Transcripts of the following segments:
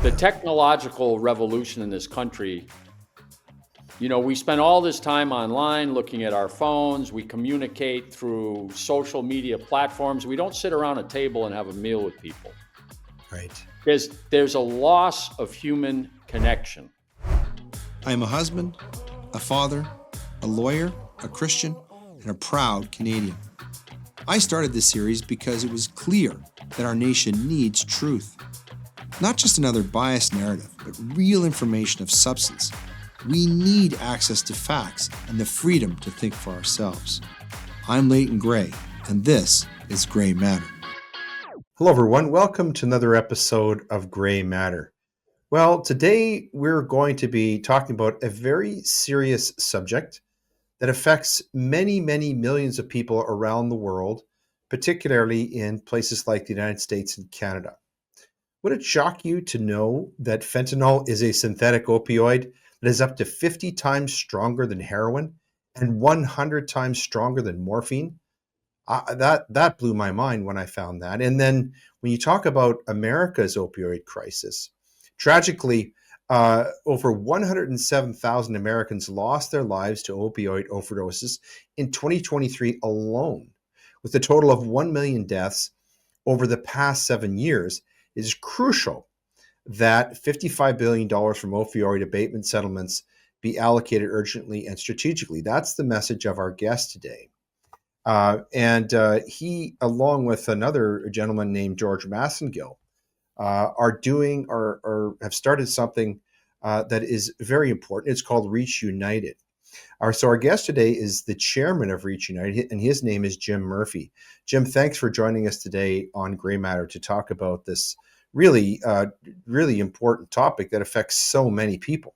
The technological revolution in this country, we spend all this time online looking at our phones. We communicate through social media platforms. We don't sit around a table and have a meal with people. Right. There's a loss of human connection. I am a husband, a father, a lawyer, a Christian, and a proud Canadian. I started this series because it was clear that our nation needs truth. Not just another biased narrative, but real information of substance. We need access to facts and the freedom to think for ourselves. I'm Leighton Gray, and this is Gray Matter. Hello, everyone. Welcome to another episode of Gray Matter. Well, today we're going to be talking about a very serious subject that affects many, many millions of people around the world, particularly in places like the United States and Canada. Would it shock you to know that fentanyl is a synthetic opioid that is up to 50 times stronger than heroin and 100 times stronger than morphine? That blew my mind when I found that. And then when you talk about America's opioid crisis, tragically, over 107,000 Americans lost their lives to opioid overdoses in 2023 alone, with a total of 1 million deaths over the past 7 years. It is crucial that $55 billion from opioid abatement settlements be allocated urgently and strategically. That's the message of our guest today. And he, along with another gentleman named George Massengill, have started something that is very important. It's called Reach United. So our guest today is the chairman of Reach United, and his name is Jim Murphy. Jim, thanks for joining us today on Gray Matter to talk about this really, really important topic that affects so many people.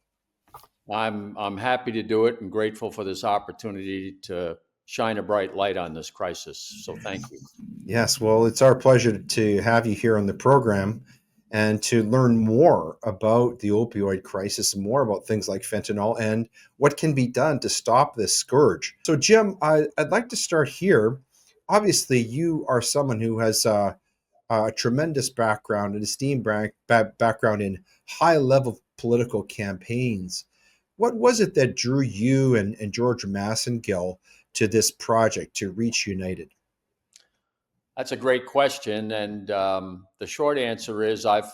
I'm happy to do it and grateful for this opportunity to shine a bright light on this crisis. So thank you. Yes, well, it's our pleasure to have you here on the program and to learn more about the opioid crisis and more about things like fentanyl and what can be done to stop this scourge. So, Jim, I'd like to start here. Obviously, you are someone who has a tremendous background, an esteemed background in high-level political campaigns. What was it that drew you and George Massengill to this project, to Reach United? That's a great question. And the short answer is I've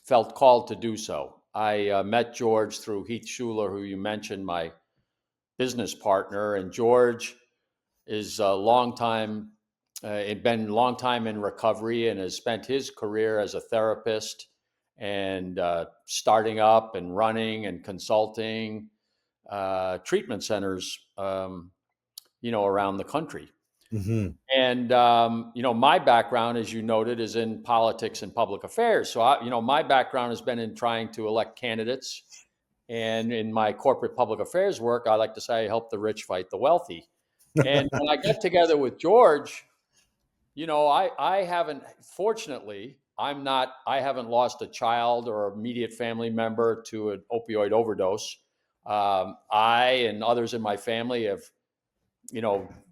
felt called to do so. I met George through Heath Schuler, who you mentioned, my business partner. And George is a long time, been a long time in recovery and has spent his career as a therapist and starting up and running and consulting treatment centers, around the country. Mm-hmm. And my background, as you noted, is in politics and public affairs. So, my background has been in trying to elect candidates, and in my corporate public affairs work, I like to say I help the rich fight the wealthy. And when I get together with George, I haven't. Fortunately, I haven't lost a child or immediate family member to an opioid overdose. I and others in my family have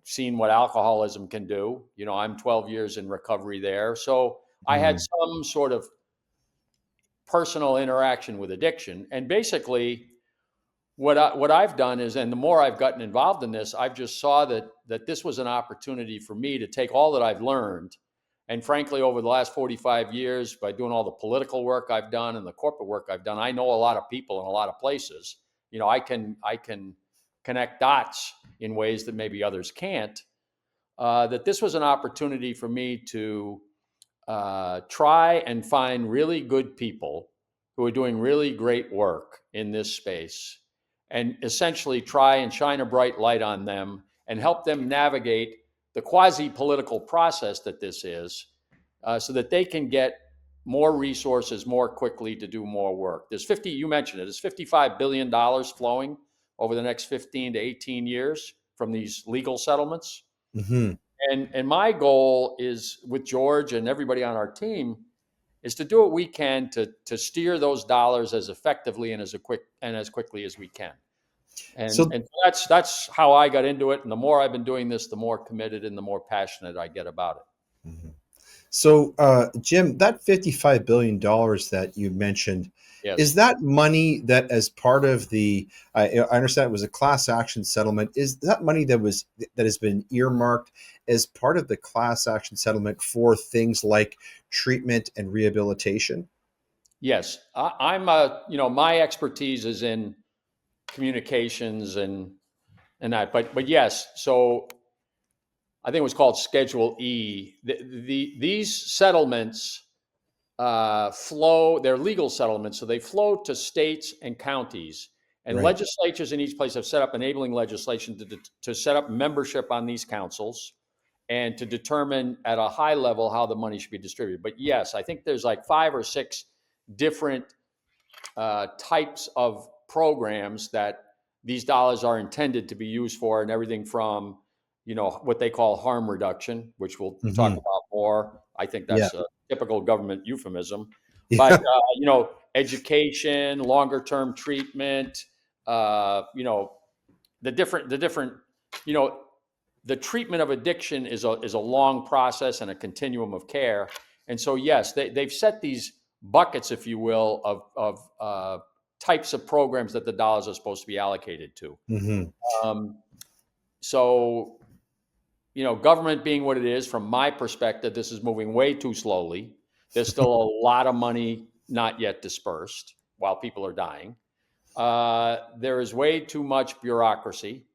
seen what alcoholism can do. I'm 12 years in recovery there. So I had some sort of personal interaction with addiction. And basically what I've done is, and the more I've gotten involved in this, I've just saw that this was an opportunity for me to take all that I've learned. And frankly, over the last 45 years, by doing all the political work I've done and the corporate work I've done, I know a lot of people in a lot of places. I can connect dots in ways that maybe others can't. That this was an opportunity for me to try and find really good people who are doing really great work in this space, and essentially try and shine a bright light on them and help them navigate the quasi-political process that this is, so that they can get more resources more quickly to do more work. You mentioned it, there's $55 billion flowing over the next 15 to 18 years from these legal settlements. Mm-hmm. And my goal is, with George and everybody on our team, is to do what we can to steer those dollars as effectively and as quickly as we can. And So, that's how I got into it. And the more I've been doing this, the more committed and the more passionate I get about it. Mhm. So, Jim, that $55 billion that you mentioned, is Yes. that money that, as part of the, I understand it was a class action settlement, is that money that has been earmarked as part of the class action settlement for things like treatment and rehabilitation? Yes. My expertise is in communications and that, but yes. So I think it was called Schedule E. These settlements flow, they're legal settlements, so they flow to states and counties. And Right. legislatures in each place have set up enabling legislation to set up membership on these councils and to determine at a high level how the money should be distributed. But yes, I think there's like 5 or 6 different types of programs that these dollars are intended to be used for, and everything from, what they call harm reduction, which we'll talk Hmm. about more. I think Yeah. that's a typical government euphemism. But Yeah. education, longer term treatment, the different, you know, the treatment of addiction is a long process and a continuum of care. And so, yes, they've set these buckets, if you will, of types of programs that the dollars are supposed to be allocated to. Hmm. Um, so, government being what it is, from my perspective, this is moving way too slowly. There's still a lot of money not yet dispersed while people are dying. There is way too much bureaucracy.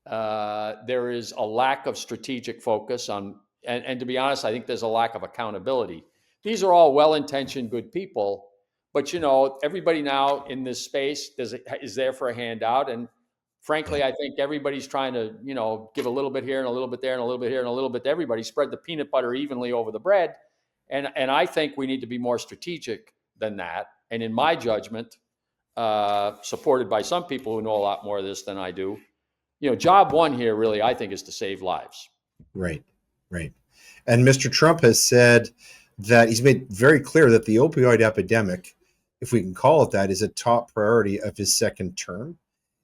There is a lack of strategic focus and to be honest, I think there's a lack of accountability. These are all well-intentioned, good people, but everybody now in this space is there for a handout, and Yeah. frankly, I think everybody's trying to, give a little bit here and a little bit there and a little bit here and a little bit to everybody, spread the peanut butter evenly over the bread, and I think we need to be more strategic than that. And in my judgment, supported by some people who know a lot more of this than I do, job one here really, I think, is to save lives. Right. Right. And Mr. Trump has said that he's made very clear that the opioid epidemic, if we can call it that, is a top priority of his second term.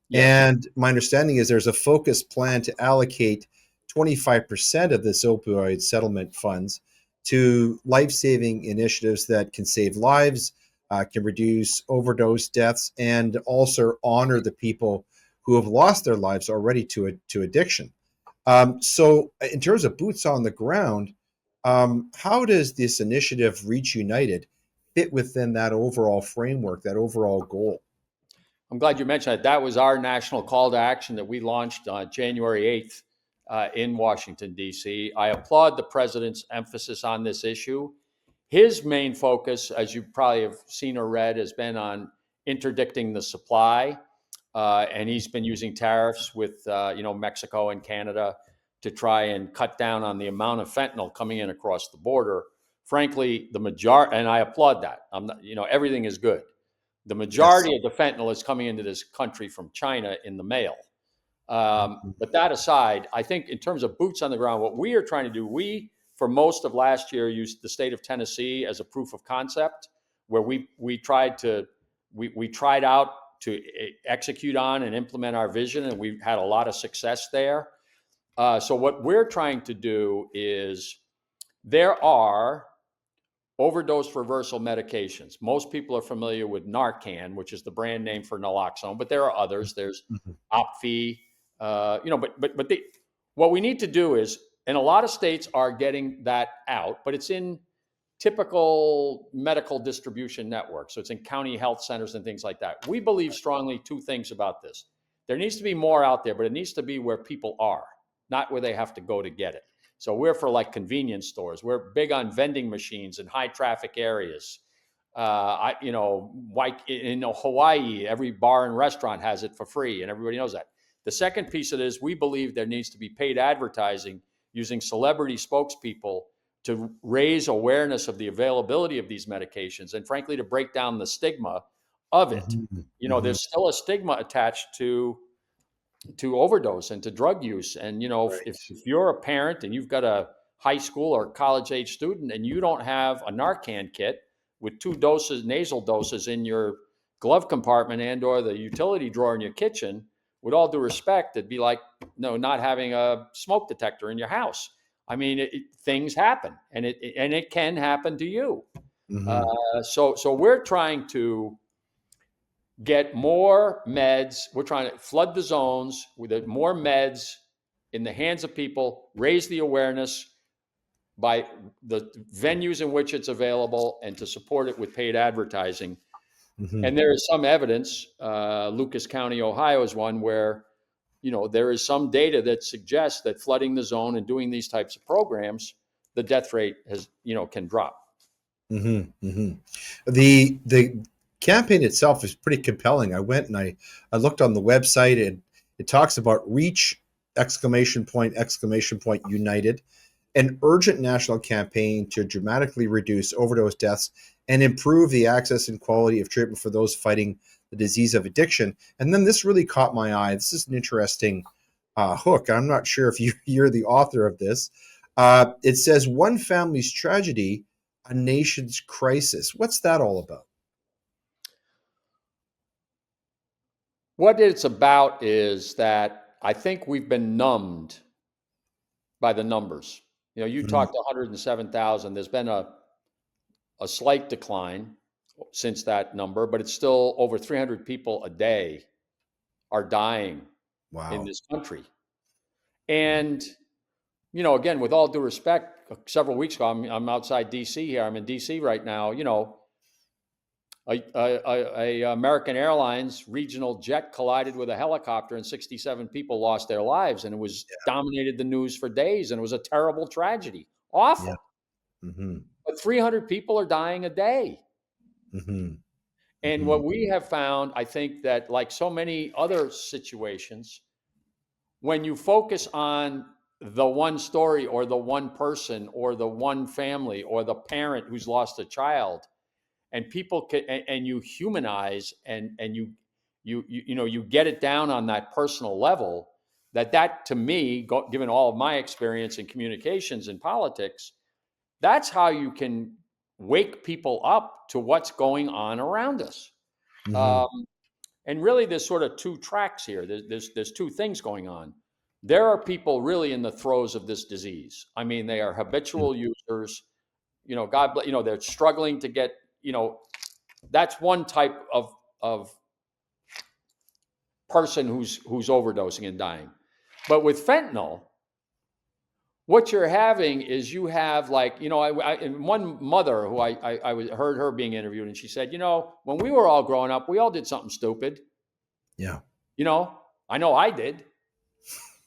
Yes. And my understanding is there's a focused plan to allocate 25% of this opioid settlement funds to life saving initiatives that can save lives, can reduce overdose deaths, and also honor the people who have lost their lives already to addiction. So, in terms of boots on the ground, how does this initiative, Reach United, fit within that overall framework, that overall goal? I'm glad you mentioned it. That was our national call to action that we launched on January 8th in Washington, D.C. I applaud the president's emphasis on this issue. His main focus, as you probably have seen or read, has been on interdicting the supply. And he's been using tariffs with, Mexico and Canada to try and cut down on the amount of fentanyl coming in across the border. Frankly, the majority, and I applaud that. I'm not, everything is good. The Yes. majority of the fentanyl is coming into this country from China in the mail. But that aside, I think in terms of boots on the ground, what we are trying to do, for most of last year, used the state of Tennessee as a proof of concept, where we tried out to execute on and implement our vision, and we've had a lot of success there. So what we're trying to do is, there are overdose reversal medications. Most people are familiar with Narcan, which is the brand name for naloxone, but there are others. There's Mhm. Opfi, what we need to do is, and a lot of states are getting that out, but it's in typical medical distribution networks. So it's in county health centers and things like that. We believe strongly two things about this. There needs to be more out there, but it needs to be where people are, not where they have to go to get it. So we're for like convenience stores. We're big on vending machines in high traffic areas. Like in Hawaii, every bar and restaurant has it for free, and everybody knows that. The second piece of it is, we believe there needs to be paid advertising using celebrity spokespeople to raise awareness of the availability of these medications, and frankly, to break down the stigma of it. Mhm. Mhm. There's still a stigma attached to overdose and to drug use. And Right. if you're a parent and you've got a high school or college age student and you don't have a Narcan kit with 2 doses, nasal doses, in your glove compartment and or the utility drawer in your kitchen, with all due respect, it'd be like, not having a smoke detector in your house. I mean, things happen, and it can happen to you. Mm-hmm. So we're trying to get more meds. We're trying to flood the zones with more meds in the hands of people, raise the awareness by the venues in which it's available, and to support it with paid advertising. Mm-hmm. And there is some evidence. Lucas County, Ohio, is one where there is some data that suggests that flooding the zone and doing these types of programs, the death rate can drop. Mm-hmm. Mm-hmm. The campaign itself is pretty compelling. I went and I looked on the website, and it talks about reach exclamation point united, an urgent national campaign to dramatically reduce overdose deaths and improve the access and quality of treatment for those fighting the disease of addiction. And then this really caught my eye. This is an interesting hook. I'm not sure if you're the author of this. It says, one family's tragedy, a nation's crisis. What's that all about? What it's about is that I think we've been numbed by the numbers. You Mm-hmm. talked to 107,000. There's been a slight decline since that number, but it's still over 300 people a day are dying in Wow. this country. And, again, with all due respect, several weeks ago, I'm outside DC here. I'm in DC right now. A American Airlines regional jet collided with a helicopter, and 67 people lost their lives, and it was dominated the news for days, and it was a terrible tragedy. Yeah. Awful. Mm-hmm. But 300 people are dying a day. Mm-hmm. And Mm-hmm. what we have found, I think that like so many other situations, when you focus on the one story or the one person or the one family or the parent who's lost a child, and people can, and you humanize, and you get it down on that personal level, that to me, given all of my experience in communications and politics, that's how you can wake people up to what's going on around us. Mm-hmm. um, and really, there's sort of two tracks here. There's two things going on. There are people really in the throes of this disease. I mean, they are habitual users. God bless. They're struggling to get. That's one type of person who's overdosing and dying. But with fentanyl, what you're having is you have like, and one mother who heard her being interviewed, and she said, when we were all growing up, we all did something stupid. Yeah. You know, I know I did,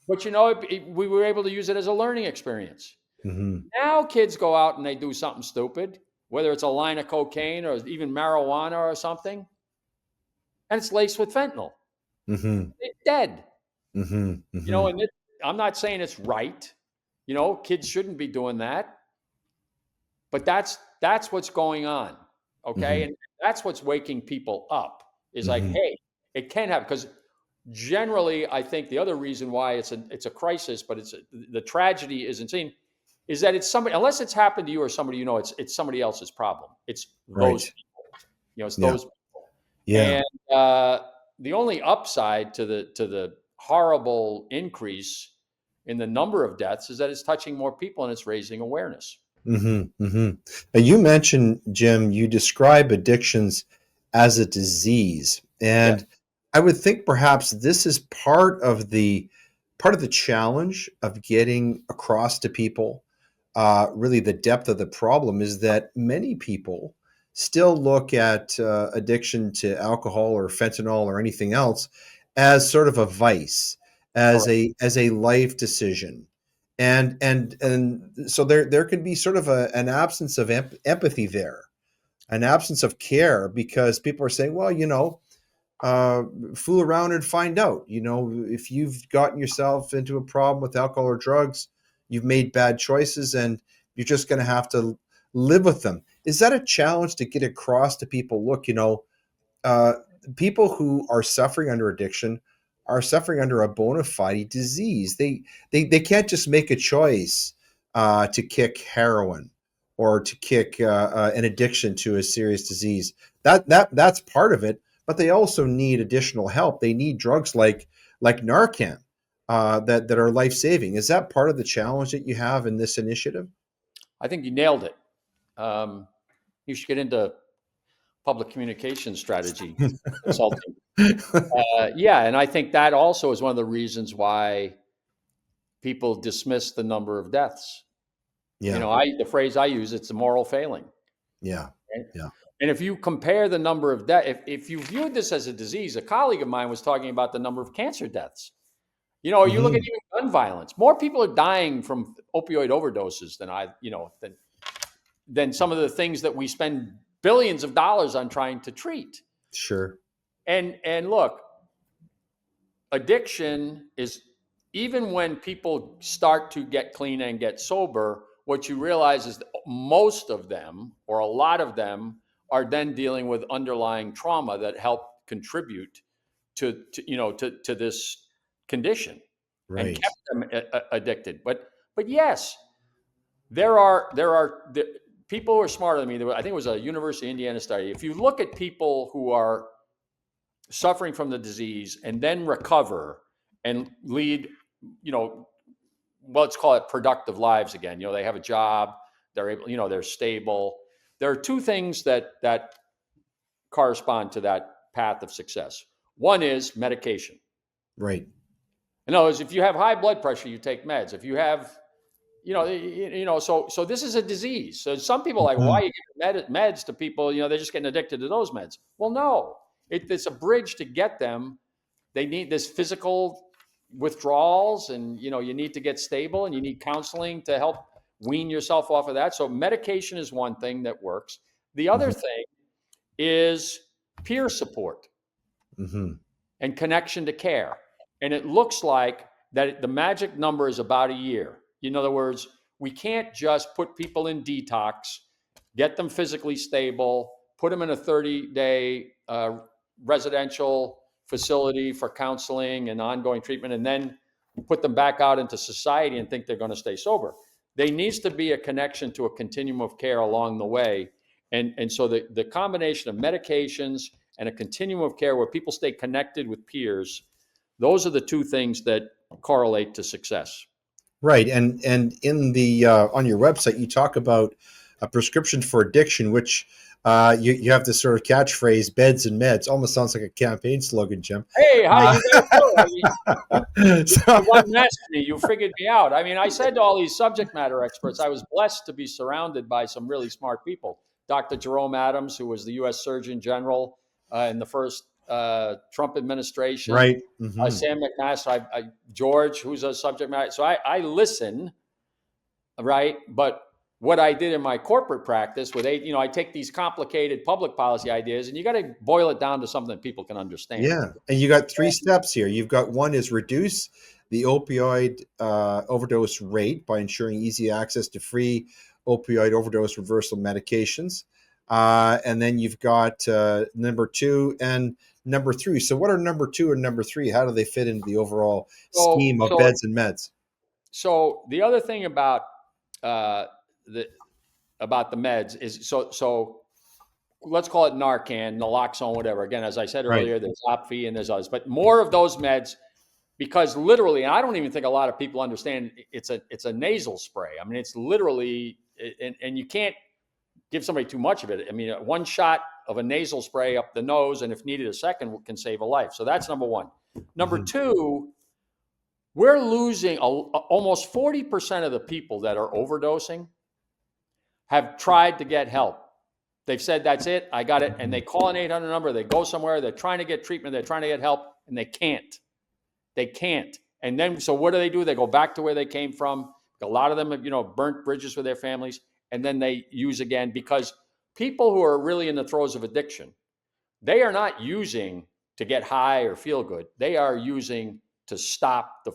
but we were able to use it as a learning experience. Mm-hmm. Now kids go out and they do something stupid, whether it's a line of cocaine or even marijuana or something, and it's laced with fentanyl. Mm-hmm. They're dead. Mm-hmm. Mm-hmm. And I'm not saying it's right. Kids shouldn't be doing that, but that's what's going on. Okay, Mm-hmm. and that's what's waking people up. Is like, Mm-hmm. hey, it can happen. Because generally, I think the other reason why it's a crisis, but the tragedy isn't seen, is that it's somebody, unless it's happened to you or somebody it's somebody else's problem. It's those Right. people. It's Yeah. those people. Yeah. And the only upside to the horrible increase in the number of deaths is that it's touching more people and it's raising awareness. Mm-hmm. Mm-hmm. Now, you mentioned, Jim, you describe addictions as a disease, Yes, and I would think perhaps this is part of the challenge of getting across to people. Really, the depth of the problem is that many people still look at addiction to alcohol or fentanyl or anything else as sort of a vice, correct. as a life decision, and so there can be sort of an absence of empathy there, an absence of care, because people are saying, well, uh, fool around and find out. If you've gotten yourself into a problem with alcohol or drugs, you've made bad choices, and you're just going to have to live with them. Is that a challenge to get across to people? Look, uh, people who are suffering under addiction are suffering under a bona fide disease. They can't just make a choice to kick heroin or to kick an addiction to a serious disease. That's part of it, but they also need additional help. They need drugs like Narcan. that are life saving. Is that part of the challenge that you have in this initiative? I think you nailed it. You should get into public communication strategy consulting. Yeah, and I think that also is one of the reasons why people dismiss the number of deaths. Yeah, The phrase I use, it's a moral failing. yeah, Right? yeah. And if you compare the number of deaths, if you viewed this as a disease, a colleague of mine was talking about the number of cancer deaths. You look at Hmm. even gun violence. More people are dying from opioid overdoses than some of the things that we spend billions of dollars on trying to treat. Sure. And look, addiction is, even when people start to get clean and get sober, what you realize is that most of them, or a lot of them, are then dealing with underlying trauma that help contribute to this condition and Right. kept them addicted. But yes, there are people who are smarter than me. I think it was a University of Indiana study. If you look at people who are suffering from the disease and then recover and lead, let's call it productive lives again. They have a job, they're able, they're stable. There are two things that correspond to that path of success. One is medication. Right. In other words, if you have high blood pressure, you take meds. If you have, so this is a disease. So some people are like, Mhm. why are you giving meds to people? They're just getting addicted to those meds. Well, no, it's a bridge to get them. They need this physical withdrawals, and you need to get stable, and you need counseling to help wean yourself off of that. So medication is one thing that works. The other Mhm. thing is peer support Mhm. and connection to care. And it looks like that the magic number is about a year. In other words, we can't just put people in detox, get them physically stable, put them in a 30-day residential facility for counseling and ongoing treatment, and then put them back out into society and think they're going to stay sober. There needs to be a connection to a continuum of care along the way. And so the combination of medications and a continuum of care where people stay connected with peers, those are the two things that correlate to success. Right. And in the on your website, you talk about a prescription for addiction, which you have this sort of catchphrase, "Beds and meds." Almost sounds like a campaign slogan, Jim. Hey, how Uh, you guys doing? You so, unmasked me. You figured me out. I mean, I said to all these subject matter experts, I was blessed to be surrounded by some really smart people. Dr. Jerome Adams, who was the U.S. Surgeon General in the first Trump administration, right. Hmm. Sam McMaster, George, who's a subject matter. So I listen, right? But what I did in my corporate practice I take these complicated public policy ideas and you got to boil it down to something that people can understand. Yeah, and you got three steps here. You've got one is reduce the opioid overdose rate by ensuring easy access to free opioid overdose reversal medications, and then you've got number two and number three. So, what are number two and number three? How do they fit into the overall So, scheme of so, beds and meds? so the other thing uh, the about the meds is so let's call it Narcan, naloxone, whatever. Again, as I said Right. earlier, there's Opfi and there's others, but more of those meds because literally, and I don't even think a lot of people understand it's a nasal spray. I mean, it's literally, and you can't give somebody too much of it. I mean, one shot of a nasal spray up the nose, and if needed, a second can save a life. So that's number one. Number Hmm. two, we're losing almost 40% of the people that are overdosing have tried to get help. They've said, that's it, I got it. And they call an 800 number, they go somewhere, they're trying to get treatment, they're trying to get help, and they can't. They can't. And then, so what do? They go back to where they came from. A lot of them have, burnt bridges with their families, and then they use again because people who are really in the throes of addiction, they are not using to get high or feel good. They are using to stop the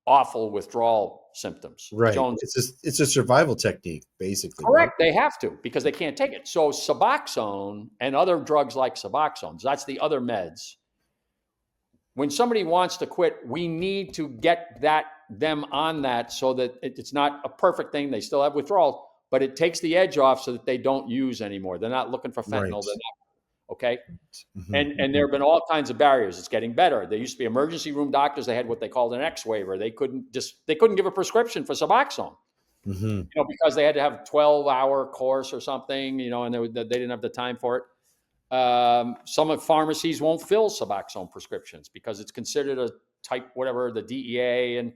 awful withdrawal symptoms. Right. Jones, It's a survival technique, basically, right? correct. They have to because they can't take it. So Suboxone and other drugs like Suboxone, that's the other meds. When somebody wants to quit, we need to get them on that so that it's not a perfect thing. They still have withdrawals, but it takes the edge off so that they don't use anymore. They're not looking for Right. fentanyl. They're not Okay. Mhm. And there have been all kinds of barriers. It's getting better. There used to be emergency room doctors. They had what they called an X waiver. They couldn't give a prescription for Suboxone, Mhm. because they had to have a 12-hour course or something, and they didn't have the time for it. Some of pharmacies won't fill Suboxone prescriptions because it's considered a type, whatever, the DEA. And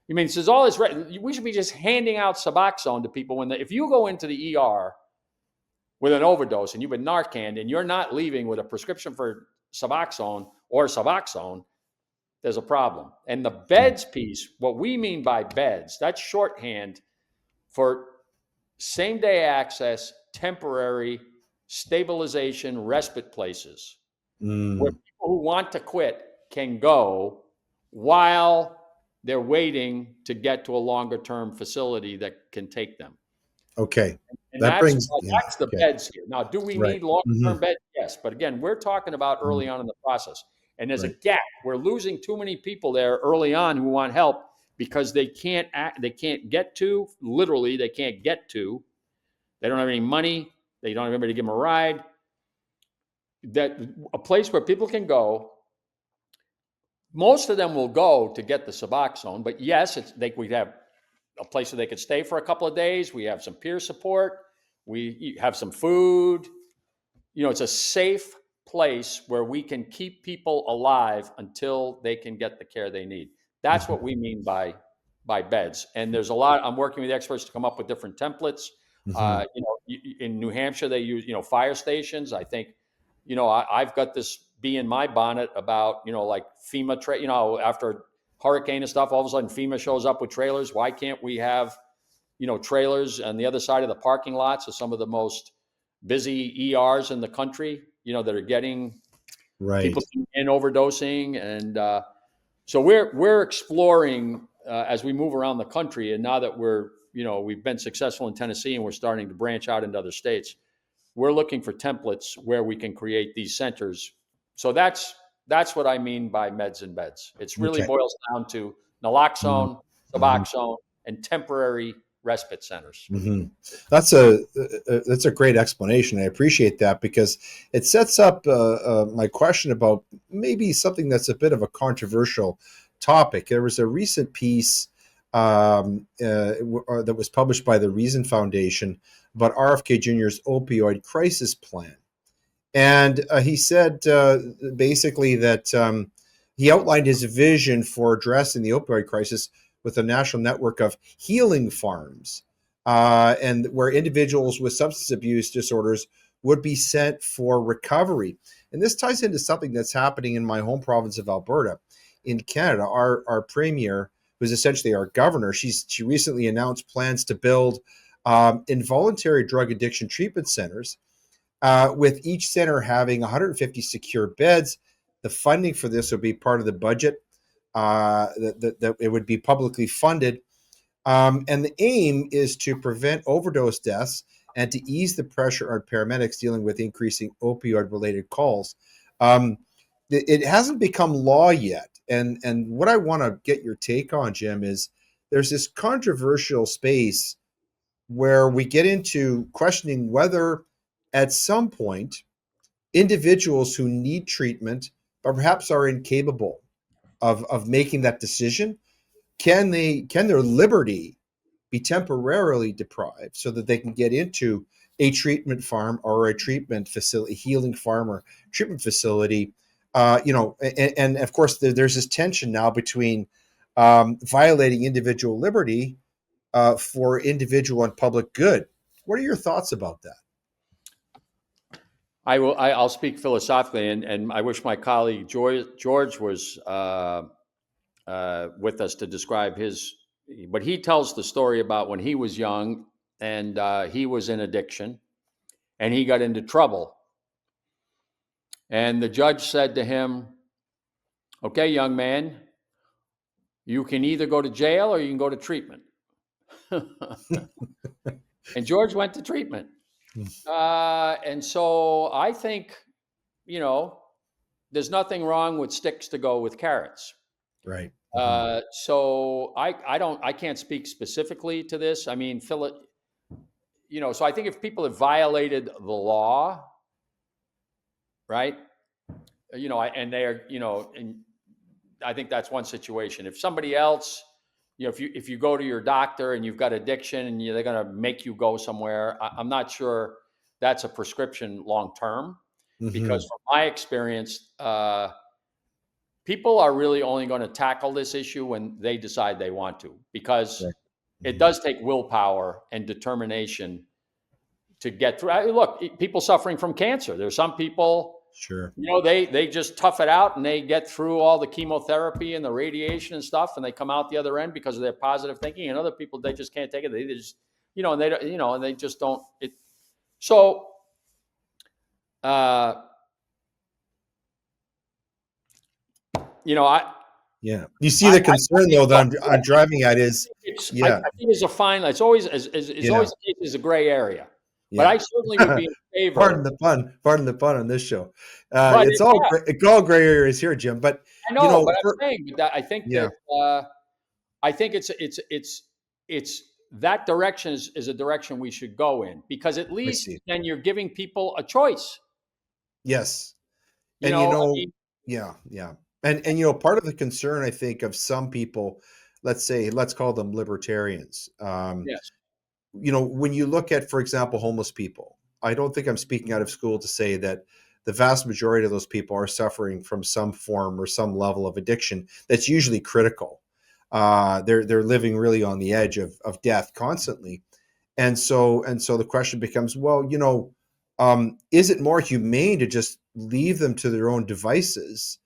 there's all this, we should be just handing out Suboxone to people if you go into the ER with an overdose and you've been Narcan and you're not leaving with a prescription for Suboxone or Suboxone, there's a problem. And the beds piece, what we mean by beds, that's shorthand for same day access, temporary stabilization, respite places where Mm. people who want to quit can go while they're waiting to get to a longer term facility that can take them. Okay. And That that's brings, yeah. that's the Okay. beds here. Now, do we Right. need long-term Mhm. beds? Yes, but again, we're talking about Mhm. early on in the process, and there's a Right. gap. We're losing too many people there early on who want help because they can't get to, literally, they can't get to. They don't have any money. They don't have anybody to give them a ride. That a place where people can go. Most of them will go to get the Suboxone, but yes, we have a place where they could stay for a couple of days. We have some peer support. We have some food. It's a safe place where we can keep people alive until they can get the care they need. That's Mhm. what we mean by beds. And there's a lot. I'm working with experts to come up with different templates. Mhm. In New Hampshire, they use fire stations. I think, I've got this bee in my bonnet about like FEMA. After hurricane and stuff, all of a sudden FEMA shows up with trailers. Why can't we have trailers on the other side of the parking lots of some of the most busy ERs in the country, that are getting Right. people in overdosing. And so we're exploring as we move around the country. And now that we've been successful in Tennessee and we're starting to branch out into other states, we're looking for templates where we can create these centers. So that's what I mean by meds and beds. It's really Okay. boils down to Mhm. naloxone, Mhm. Suboxone, and temporary respite centers. Mhm. That's a great explanation. I appreciate that because it sets up my question about maybe something that's a bit of a controversial topic. There was a recent piece that was published by the Reason Foundation about RFK Jr.'s opioid crisis plan. And he said basically that he outlined his vision for addressing the opioid crisis with a national network of healing farms, and where individuals with substance abuse disorders would be sent for recovery. And this ties into something that's happening in my home province of Alberta, in Canada. Our premier, who's essentially our governor, she recently announced plans to build involuntary drug addiction treatment centers, with each center having 150 secure beds. The funding for this would be part of the budget. That it would be publicly funded. And the aim is to prevent overdose deaths and to ease the pressure on paramedics dealing with increasing opioid related calls. It hasn't become law yet. And what I want to get your take on, Jim, is there's this controversial space where we get into questioning whether at some point individuals who need treatment but perhaps are incapable of making that decision, can their liberty be temporarily deprived so that they can get into a treatment farm or a treatment facility, healing farm or treatment facility. And of course there's this tension now between violating individual liberty for individual and public good. What are your thoughts about that? I'll speak philosophically, and I wish my colleague George was with us to describe his. But he tells the story about when he was young and he was in addiction, and he got into trouble. And the judge said to him, "Okay, young man, you can either go to jail or you can go to treatment." And George went to treatment. And so I think, you know, there's nothing wrong with sticks to go with carrots. Right. Mhm. So I can't speak specifically to this. I mean, so I think if people have violated the law right? And they're, and I think that's one situation. If somebody else, if you go to your doctor and you've got addiction and they're going to make you go somewhere, I'm not sure that's a prescription long term, because from my experience, people are really only going to tackle this issue when they decide they want to, because Right. it does take willpower and determination to get through. Look, people suffering from cancer. There's some people, Sure. they just tough it out and they get through all the chemotherapy and the radiation and stuff, and they come out the other end because of their positive thinking. And other people, they just can't take it. They just, and they don't, and they just don't. So, uh, I. Yeah. You see the concern though that I'm driving at is, I yeah, think it's a fine. It's always yeah, always the case, is a gray area. But yeah. I certainly would be in Pardon favor. the pun. Pardon the pun on this show. But It's all it's all gray areas here, Jim. But I know, but for, I'm saying that I think yeah, that I think it's that direction is a direction we should go in, because at I least see. then you're giving people a choice. Yes. You And know, I mean, yeah, yeah. And part of the concern I think of some people, let's call them libertarians. yes, When you look at, for example, homeless people, I don't think I'm speaking out of school to say that the vast majority of those people are suffering from some form or some level of addiction that's usually critical. They're living really on the edge of death constantly, and so the question becomes, well, is it more humane to just leave them to their own devices,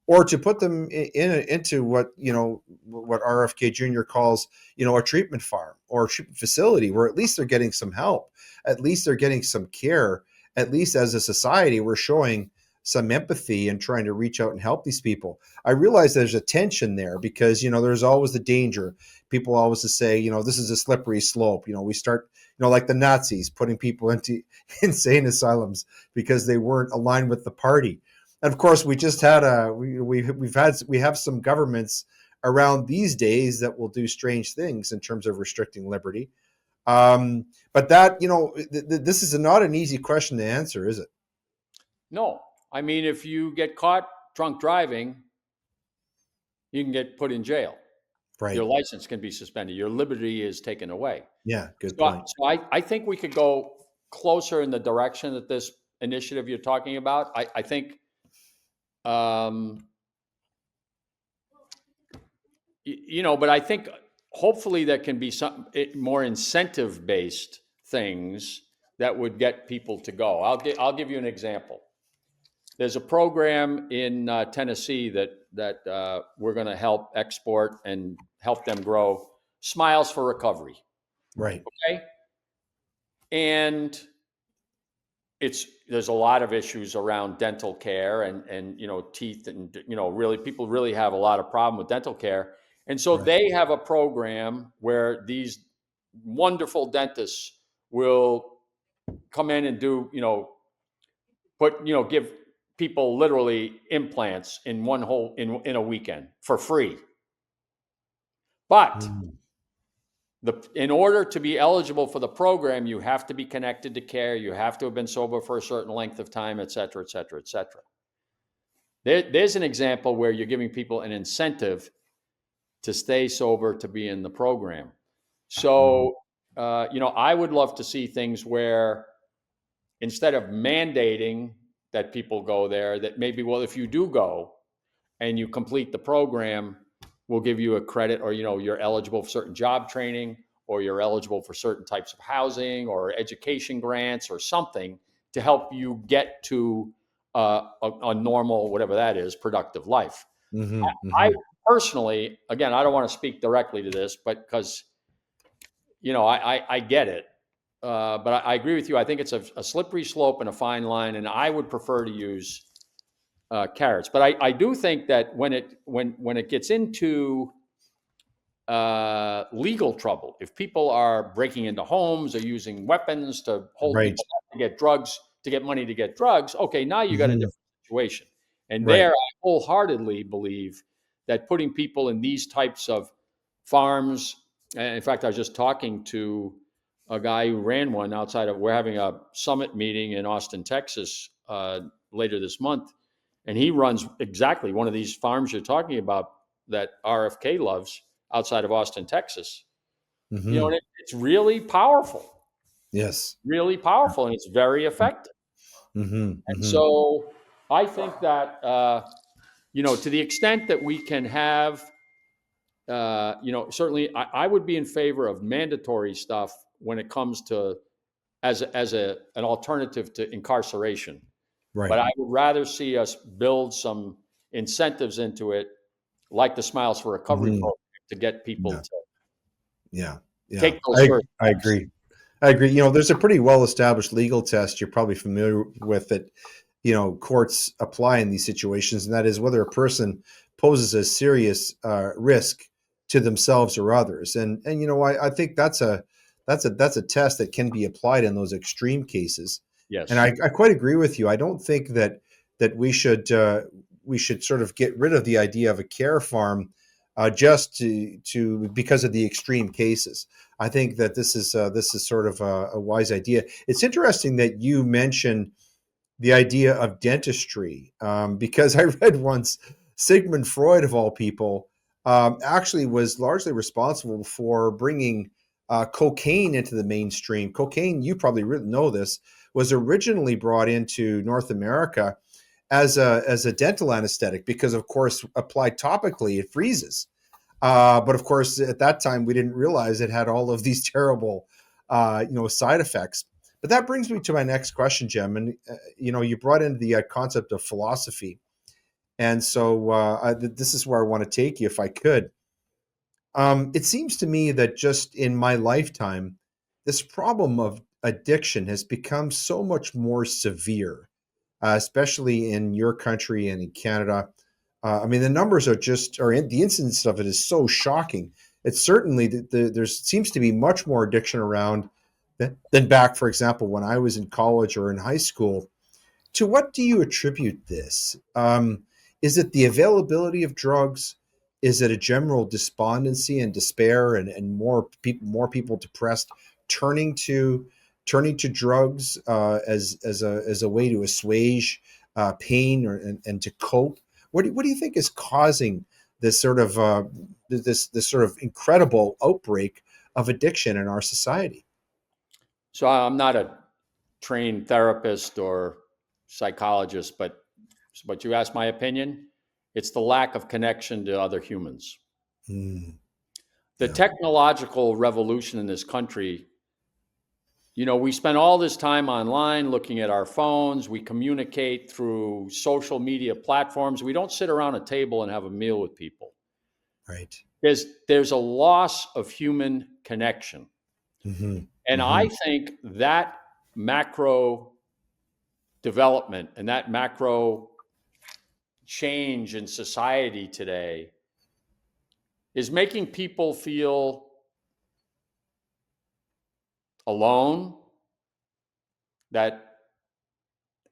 or to put them into what RFK Jr. calls a treatment farm or a treatment facility, where at least they're getting some help, at least they're getting some care, at least as a society we're showing some empathy and trying to reach out and help these people. I realize there's a tension there because there's always the danger. People always say this is a slippery slope. We start like the Nazis putting people into insane asylums because they weren't aligned with the party. And of course, we just had we have some governments around these days that will do strange things in terms of restricting liberty. But that this is not an easy question to answer, is it? no. I mean, if you get caught drunk driving, you can get put in jail. Your Right. license can be suspended. Your liberty is taken away. Yeah. Good So, point. so I think we could go closer in the direction that this initiative you're talking about. I think, um, but I think hopefully there can be some more incentive based things that would get people to go. I'll give you an example. There's a program in Tennessee that we're going to help export and help them grow. Smiles for Recovery. Right. Okay, and there's a lot of issues around dental care and teeth, and really people really have a lot of problem with dental care. And so Right. they have a program where these wonderful dentists will come in and do give people literally implants in one whole in a weekend for free. But Mm. in order to be eligible for the program, you have to be connected to care. You have to have been sober for a certain length of time, et cetera, et cetera, et cetera. There's an example where you're giving people an incentive to stay sober to be in the program. Mm. So, I would love to see things where instead of mandating that people go there, that maybe, well, if you do go and you complete the program, we'll give you a credit, or you're eligible for certain job training, or you're eligible for certain types of housing or education grants or something to help you get to a normal, whatever that is, productive life. Mm-hmm. I Mm-hmm. personally, again, I don't want to speak directly to this, but because I get it, but I agree with you. I think it's a slippery slope and a fine line, and I would prefer to use carrots. But I do think that when it gets into legal trouble, if people are breaking into homes or using weapons to hold Right. people up to get drugs, to get money to get drugs, okay, now you got a Mm-hmm. different situation. And Right. there, I wholeheartedly believe that putting people in these types of farms. And in fact, I was just talking to a guy who ran one outside of. We're having a summit meeting in Austin, Texas, later this month, and he runs exactly one of these farms you're talking about that RFK loves outside of Austin, Texas. Mm-hmm. And it's really powerful, Yes. and it's very effective. Mm-hmm. And Mm-hmm. so I think that, to the extent that we can have, certainly I would be in favor of mandatory stuff when it comes to an alternative to incarceration. But Right. I would rather see us build some incentives into it, like the Smiles for Recovery Mm-hmm. program, to get people Yeah. to Yeah. Yeah. take those first I steps. agree. I agree. There's a pretty well-established legal test you're probably familiar with that, courts apply in these situations, and that is whether a person poses a serious risk to themselves or others. And I think that's a test that can be applied in those extreme cases. And Yes. I quite agree with you. I don't think that we should sort of get rid of the idea of a care farm just to because of the extreme cases. I think that this is sort of a wise idea. It's interesting that you mentioned the idea of dentistry, because I read once Sigmund Freud, of all people, actually was largely responsible for bringing cocaine into the mainstream. Cocaine, you probably know this, was originally brought into North America as a dental anesthetic because, of course, applied topically, it freezes. But of course, at that time, we didn't realize it had all of these terrible, side effects. But that brings me to my next question, Jim. And you brought in the concept of philosophy, and so this is where I want to take you, if I could. It seems to me that just in my lifetime, this problem of addiction has become so much more severe, especially in your country and in Canada. I mean, the numbers the incidence of it is so shocking. It's certainly there seems to be much more addiction around than back, for example, when I was in college or in high school. To what do you attribute this? Is it the availability of drugs? Is it a general despondency and despair, and more people depressed turning to drugs as a way to assuage pain and to cope? What do you think is causing this sort of this sort of incredible outbreak of addiction in our society? So I'm not a trained therapist or psychologist, but you asked my opinion. It's the lack of connection to other humans. Mm, The yeah. technological revolution in this country, we spend all this time online looking at our phones. We communicate through social media platforms. We don't sit around a table and have a meal with people. Right. There's a loss of human connection. Hmm. And Hmm. I think that macro development and that macro change in society today is making people feel alone. That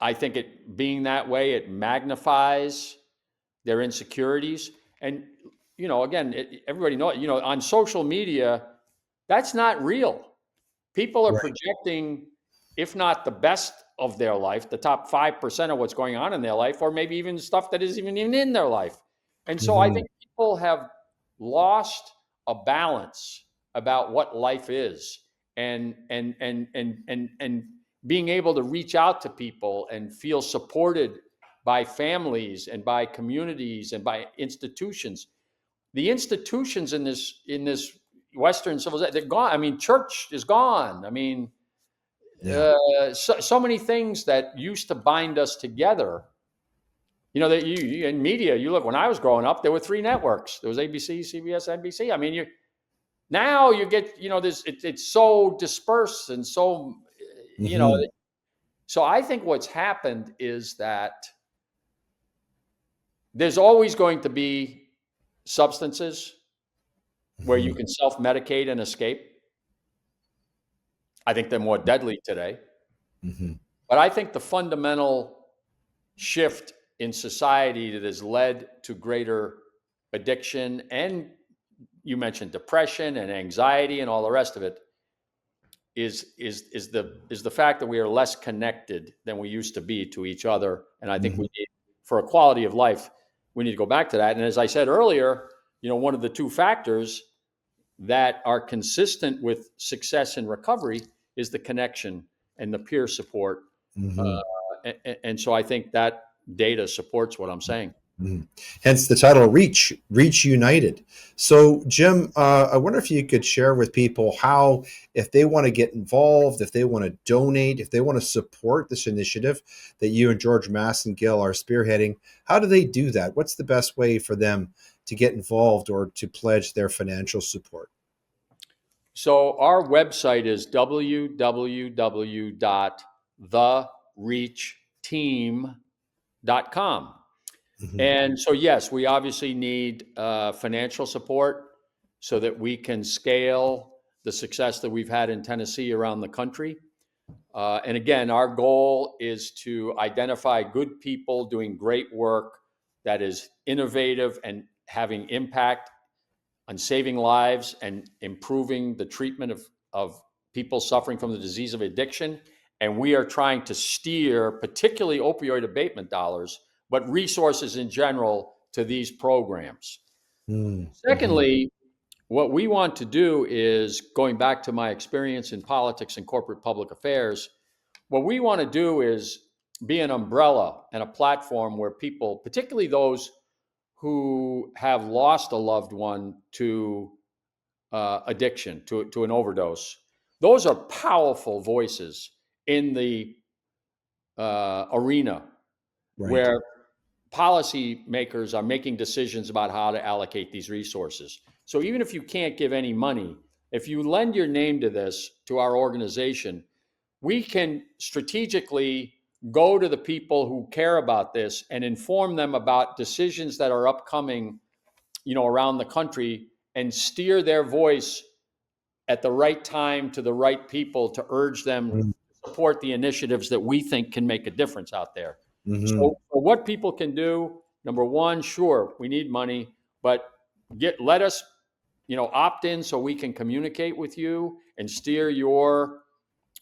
I think it being that way, it magnifies their insecurities. And, again, everybody knows, on social media, that's not real. People are Right. projecting, if not the best of their life, the top 5% of what's going on in their life, or maybe even stuff that isn't even in their life. And so I Hmm. think people have lost a balance about what life is, and being able to reach out to people and feel supported by families and by communities and by institutions. The institutions in this Western civilization, they're gone. I mean, church is gone. I mean, Yeah. so many things that used to bind us together. That in media, you look, when I was growing up, there were three networks. There was ABC, CBS, NBC. I mean, now you get, this, it's so dispersed and so, Hmm. so I think what's happened is that there's always going to be substances where you Hmm. can self-medicate and escape. I think they're more deadly today. Hmm. But I think the fundamental shift in society that has led to greater addiction, and you mentioned depression and anxiety and all the rest of it, is the fact that we are less connected than we used to be to each other, and I think Mhm. we need, for a quality of life, we need to go back to that. And as I said earlier, one of the two factors that are consistent with success and recovery is the connection and the peer support. Mhm. And so I think that data supports what I'm saying. Mhm. Hence the title, Reach United. So, Jim, I wonder if you could share with people how, if they want to get involved, if they want to donate, if they want to support this initiative that you and George Massengill are spearheading, how do they do that? What's the best way for them to get involved or to pledge their financial support? So our website is www.thereachteam.com. Mhm. And so, yes, we obviously need financial support so that we can scale the success that we've had in Tennessee around the country. And again, our goal is to identify good people doing great work that is innovative and having impact on saving lives and improving the treatment of people suffering from the disease of addiction. And we are trying to steer, particularly opioid abatement dollars, but resources in general to these programs. Mhm. Secondly, what we want to do is, going back to my experience in politics and corporate public affairs, what we want to do is be an umbrella and a platform where people, particularly those who have lost a loved one to addiction, to an overdose, those are powerful voices in the arena Right. where policymakers are making decisions about how to allocate these resources. So even if you can't give any money, if you lend your name to this, to our organization, we can strategically go to the people who care about this and inform them about decisions that are upcoming, around the country, and steer their voice at the right time to the right people to urge them to support the initiatives that we think can make a difference out there. Mm-hmm. So what people can do, number one, sure, we need money, but let us, opt in so we can communicate with you and steer your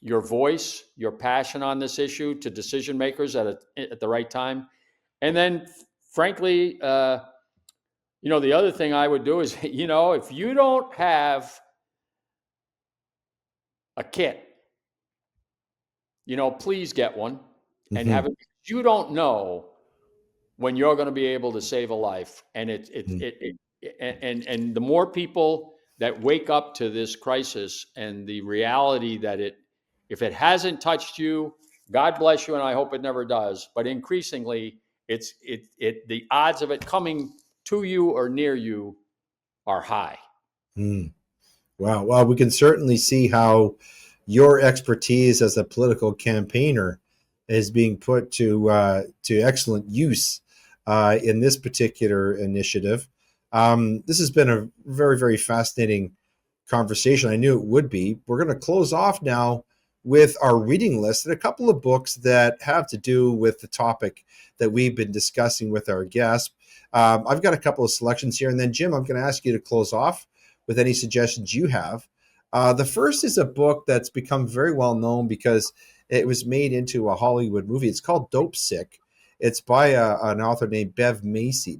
voice, your passion on this issue to decision makers at the right time. And then, frankly, the other thing I would do is, if you don't have a kit, please get one and Mm-hmm. have it. You don't know when you're going to be able to save a life, and and the more people that wake up to this crisis and the reality that if it hasn't touched you, God bless you, and I hope it never does. But increasingly, the odds of it coming to you or near you are high. Mm. Wow. Well, we can certainly see how your expertise as a political campaigner is being put to excellent use in this particular initiative. This has been a very, very fascinating conversation. I knew it would be. We're going to close off now with our reading list and a couple of books that have to do with the topic that we've been discussing with our guests. I've got a couple of selections here, and then Jim, I'm going to ask you to close off with any suggestions you have. The first is a book that's become very well known because it was made into a Hollywood movie. It's called Dope Sick. It's by an author named Beth Macy.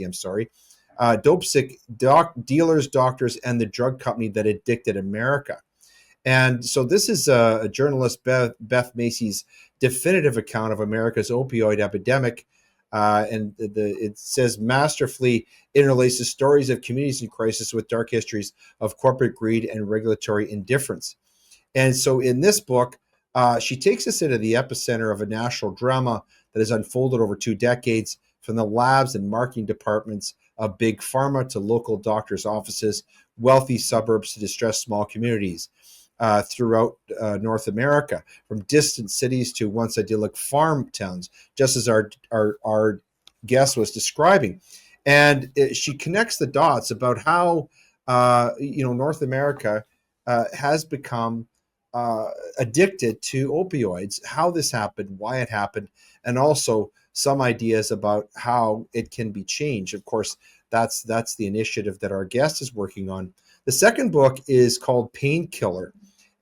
I'm sorry. Dope Sick: Dealers, Doctors, and the Drug Company That Addicted America. And so this is a journalist, Beth Macy's definitive account of America's opioid epidemic. It says masterfully interlaces stories of communities in crisis with dark histories of corporate greed and regulatory indifference. And so in this book, she takes us into the epicenter of a national drama that has unfolded over 2 decades, from the labs and marketing departments of big pharma to local doctors' offices, wealthy suburbs to distressed small communities throughout North America, from distant cities to once idyllic farm towns, just as our guest was describing. And she connects the dots about how North America has become addicted to opioids, how this happened, why it happened, and also some ideas about how it can be changed. Of course, that's the initiative that our guest is working on. The second book is called Painkiller,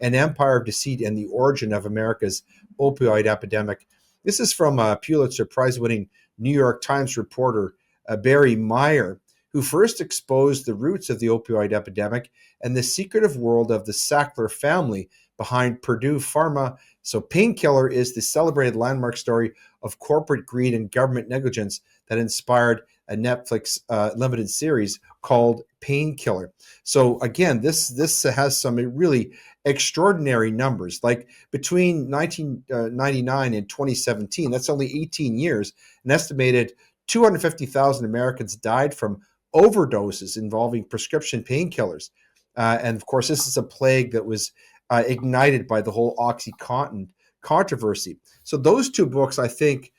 An Empire of Deceit and the Origin of America's Opioid Epidemic. This is from a Pulitzer Prize-winning New York Times reporter, Barry Meyer, who first exposed the roots of the opioid epidemic and the secretive world of the Sackler family behind Purdue Pharma. So Painkiller is the celebrated landmark story of corporate greed and government negligence that inspired a Netflix limited series called Painkiller. So again, this has some really extraordinary numbers. Like between 1999 and 2017, that's only 18 years, an estimated 250,000 Americans died from overdoses involving prescription painkillers. And of course, this is a plague that was ignited by the whole OxyContin controversy. So those two books, I think,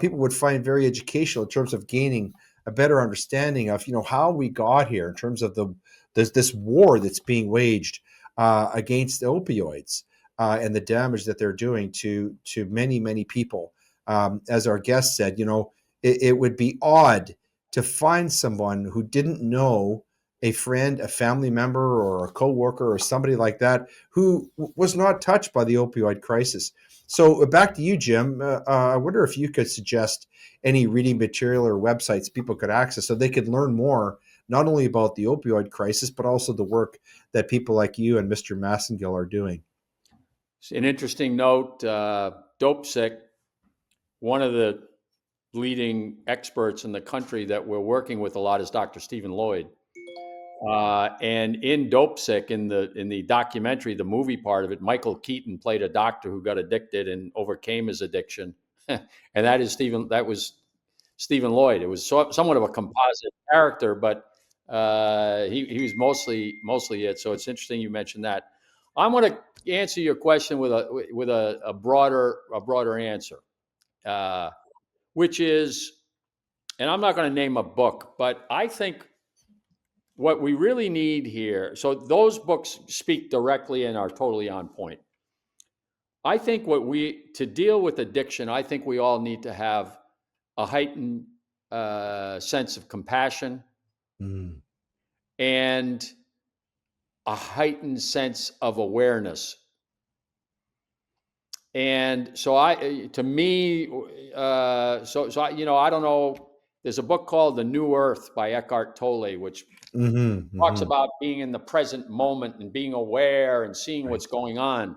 people would find very educational in terms of gaining a better understanding of, how we got here in terms of this war that's being waged against opioids and the damage that they're doing to many, many people. As our guest said, it would be odd to find someone who didn't know a friend, a family member, or a coworker, or somebody like that who was not touched by the opioid crisis. So back to you, Jim. I wonder if you could suggest any reading material or websites people could access so they could learn more, not only about the opioid crisis, but also the work that people like you and Mr. Massengill are doing. An interesting note, DopeSick, one of the leading experts in the country that we're working with a lot is Dr. Stephen Lloyd. And in DopeSick, in the documentary, the movie part of it, Michael Keaton played a doctor who got addicted and overcame his addiction, and that was Stephen Lloyd. It was somewhat of a composite character, but he was mostly it. So it's interesting you mentioned that. I'm going to answer your question with a broader answer, which is, and I'm not going to name a book, but I think what we really need here, so those books speak directly and are totally on point. I think to deal with addiction, I think we all need to have a heightened sense of compassion and a heightened sense of awareness. And so I don't know. There's a book called The New Earth by Eckhart Tolle, which talks about being in the present moment and being aware and seeing what's going on.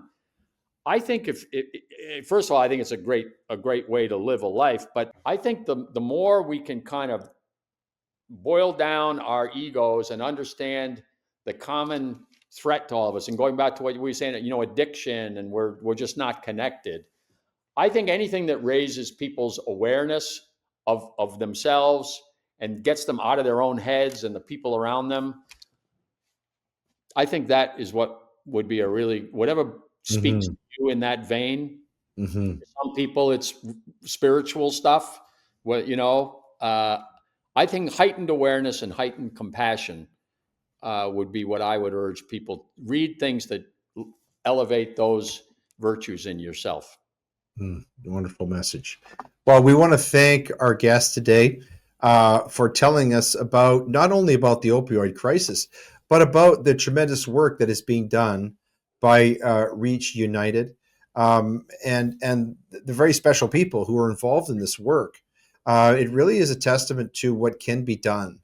I think first of all, I think it's a great way to live a life. But I think the more we can kind of boil down our egos and understand the common threat to all of us, and going back to what we were saying, addiction, and we're just not connected. I think anything that raises people's awareness of themselves and gets them out of their own heads and the people around them, I think that is what would be whatever speaks to you in that vein. For some people, it's spiritual stuff. I think heightened awareness and heightened compassion would be what I would urge people. Read things that elevate those virtues in yourself. Wonderful message. Well, we want to thank our guest today for telling us not only about the opioid crisis, but about the tremendous work that is being done by Reach United and the very special people who are involved in this work. It really is a testament to what can be done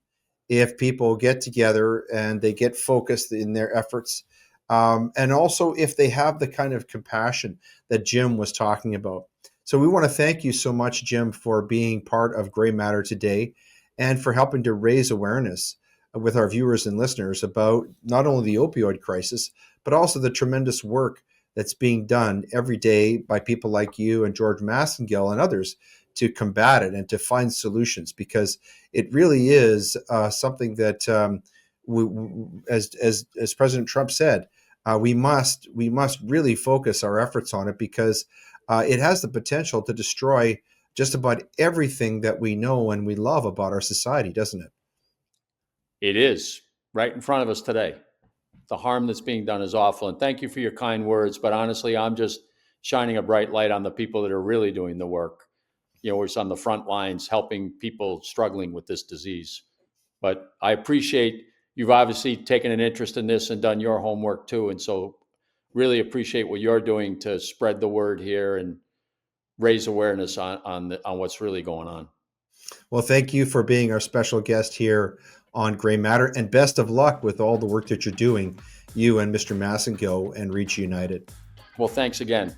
if people get together and they get focused in their efforts. And also if they have the kind of compassion that Jim was talking about. So we want to thank you so much, Jim, for being part of Gray Matter today and for helping to raise awareness with our viewers and listeners about not only the opioid crisis, but also the tremendous work that's being done every day by people like you and George Massengill and others to combat it and to find solutions, because it really is something that, as President Trump said, we must really focus our efforts on it, because it has the potential to destroy just about everything that we know and we love about our society, doesn't it? It is right in front of us today. The harm that's being done is awful. And thank you for your kind words. But honestly, I'm just shining a bright light on the people that are really doing the work. We're on the front lines helping people struggling with this disease. But I appreciate you've obviously taken an interest in this and done your homework too. And so really appreciate what you're doing to spread the word here and raise awareness on what's really going on. Well, thank you for being our special guest here on Gray Matter, and best of luck with all the work that you're doing, you and Mr. Massengill and Reach United. Well, thanks again.